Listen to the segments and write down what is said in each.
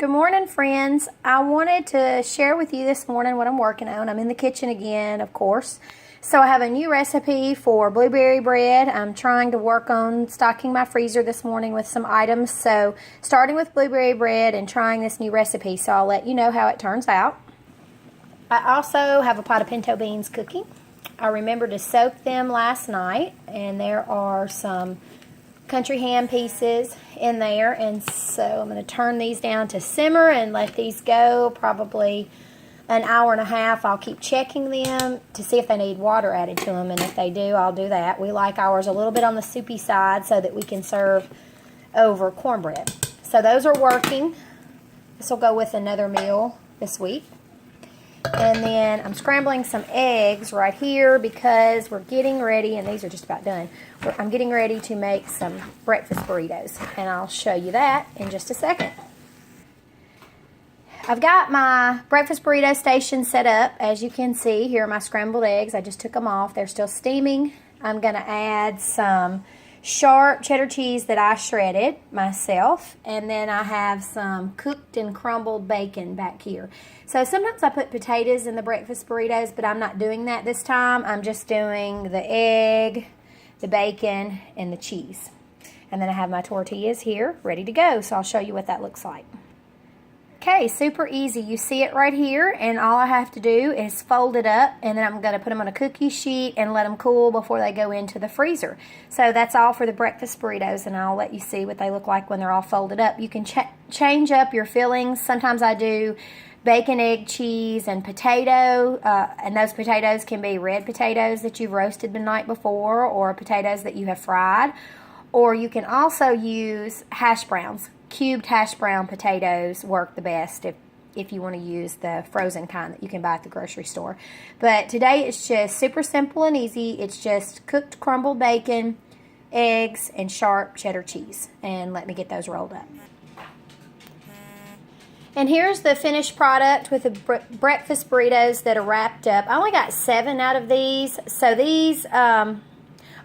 Good morning, friends. I wanted to share with you this morning what I'm working on. I'm in the kitchen again, of course. So I have a new recipe for blueberry bread. I'm trying to work on stocking my freezer this morning with some items. So starting with blueberry bread and trying this new recipe. So I'll let you know how it turns out. I also have a pot of pinto beans cooking. I remembered to soak them last night, and there are some country ham pieces in there, and so I'm going to turn these down to simmer and let these go probably an hour and a half. I'll keep checking them to see if they need water added to them, and if they do, I'll do that. We like ours a little bit on the soupy side so that we can serve over cornbread. So those are working. This will go with another meal this week. And then I'm scrambling some eggs right here because we're getting ready, and these are just about done. I'm getting ready to make some breakfast burritos, and I'll show you that in just a second. I've got my breakfast burrito station set up. As you can see, here are my scrambled eggs. I just took them off. They're still steaming. I'm going to add some sharp cheddar cheese that I shredded myself, and then I have some cooked and crumbled bacon back here. So sometimes I put potatoes in the breakfast burritos, but I'm not doing that this time. I'm just doing the egg, the bacon, and the cheese. And then I have my tortillas here ready to go, so I'll show you what that looks like. Okay, super easy. You see it right here, and all I have to do is fold it up, and then I'm going to put them on a cookie sheet and let them cool before they go into the freezer. So that's all for the breakfast burritos, and I'll let you see what they look like when they're all folded up. You can change up your fillings. Sometimes I do bacon, egg, cheese, and potato, and those potatoes can be red potatoes that you've roasted the night before, or potatoes that you have fried, or you can also use hash browns. Cubed hash brown potatoes work the best if you want to use the frozen kind that you can buy at the grocery store. But today it's just super simple and easy. It's just cooked crumbled bacon, eggs, and sharp cheddar cheese. And let me get those rolled up. And here's the finished product with the breakfast burritos that are wrapped up. I only got 7 out of these, so these are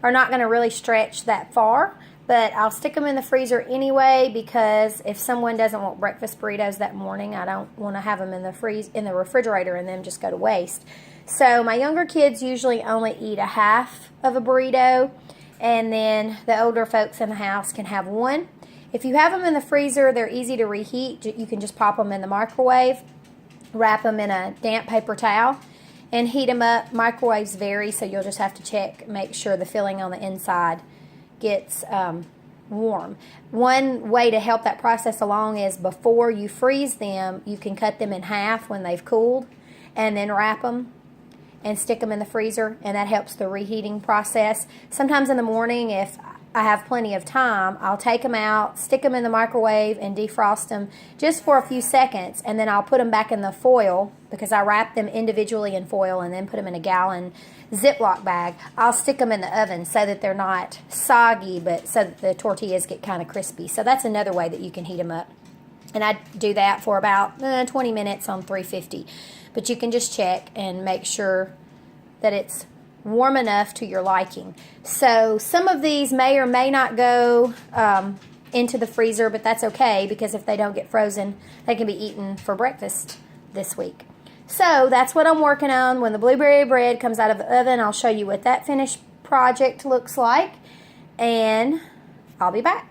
not going to really stretch that far. But I'll stick them in the freezer anyway, because if someone doesn't want breakfast burritos that morning, I don't want to have them in the refrigerator and then just go to waste. So my younger kids usually only eat a half of a burrito, and then the older folks in the house can have one. If you have them in the freezer, they're easy to reheat. You can just pop them in the microwave, wrap them in a damp paper towel, and heat them up. Microwaves vary, so you'll just have to make sure the filling on the inside gets warm. One way to help that process along is before you freeze them, you can cut them in half when they've cooled, and then wrap them and stick them in the freezer, and that helps the reheating process. Sometimes in the morning, if I have plenty of time, I'll take them out, stick them in the microwave, and defrost them just for a few seconds, and then I'll put them back in the foil, because I wrap them individually in foil and then put them in a gallon Ziploc bag. I'll stick them in the oven so that they're not soggy, but so that the tortillas get kind of crispy. So that's another way that you can heat them up. And I do that for about 20 minutes on 350. But you can just check and make sure that it's warm enough to your liking. So some of these may or may not go into the freezer, but that's okay, because if they don't get frozen, they can be eaten for breakfast this week. So that's what I'm working on. When the blueberry bread comes out of the oven, I'll show you what that finished project looks like, and I'll be back.